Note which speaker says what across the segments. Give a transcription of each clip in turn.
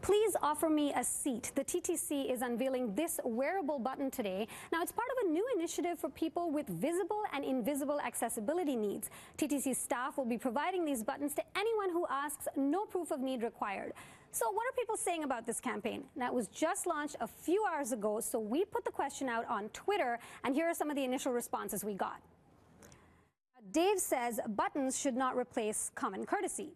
Speaker 1: Please offer me a seat. The TTC is unveiling this wearable button today. Now, it's part of a new initiative for people with visible and invisible accessibility needs. TTC staff will be providing these buttons to anyone who asks, no proof of need required. So what are people saying about this campaign? Now, it was just launched a few hours ago, so we put the question out on Twitter, and here are some of the initial responses we got. Dave says buttons should not replace common courtesy.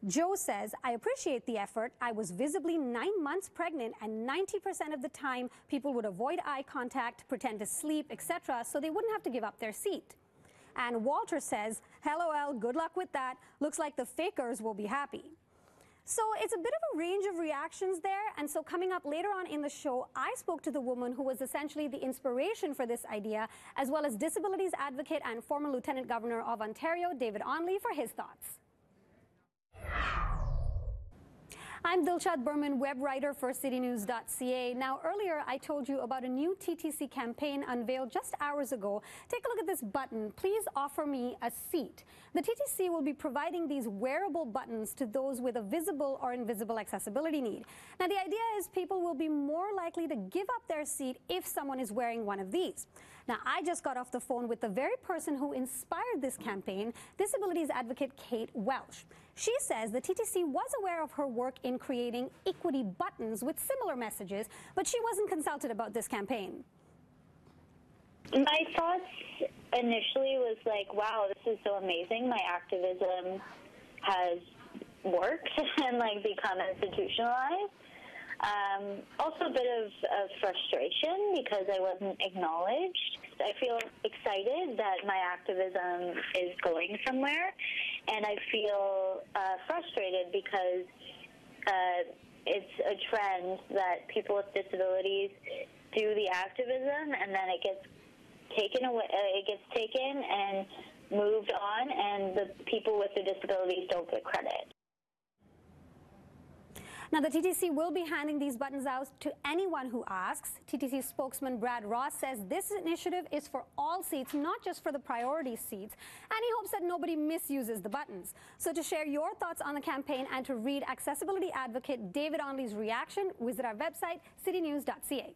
Speaker 1: Joe says, I appreciate the effort. I was visibly 9 months pregnant, and 90% of the time people would avoid eye contact, pretend to sleep, etc., so they wouldn't have to give up their seat. And Walter says, LOL, good luck with that. Looks like the fakers will be happy. So it's a bit of a range of reactions there, and so coming up later on in the show, I spoke to the woman who was essentially the inspiration for this idea, as well as disabilities advocate and former Lieutenant Governor of Ontario, David Onley, for his thoughts. I'm Dilshad Burman, web writer for CityNews.ca. Now, earlier I told you about a new TTC campaign unveiled just hours ago. Take a look at this button. Please offer me a seat. The TTC will be providing these wearable buttons to those with a visible or invisible accessibility need. Now, the idea is people will be more likely to give up their seat if someone is wearing one of these. Now, I just got off the phone with the very person who inspired this campaign, disabilities advocate Kate Welsh. She says the TTC was aware of her work in creating equity buttons with similar messages, but she wasn't consulted about this campaign.
Speaker 2: My thoughts initially was like, wow, this is so amazing. My activism has worked and become institutionalized. Also a bit of frustration because I wasn't acknowledged. I feel excited that my activism is going somewhere, and I feel frustrated because it's a trend that people with disabilities do the activism, and then it gets taken away. It gets taken and moved on, and the people with the disabilities don't get credit.
Speaker 1: Now, the TTC will be handing these buttons out to anyone who asks. TTC spokesman Brad Ross says this initiative is for all seats, not just for the priority seats, and he hopes that nobody misuses the buttons. So to share your thoughts on the campaign and to read accessibility advocate David Onley's reaction, visit our website, citynews.ca.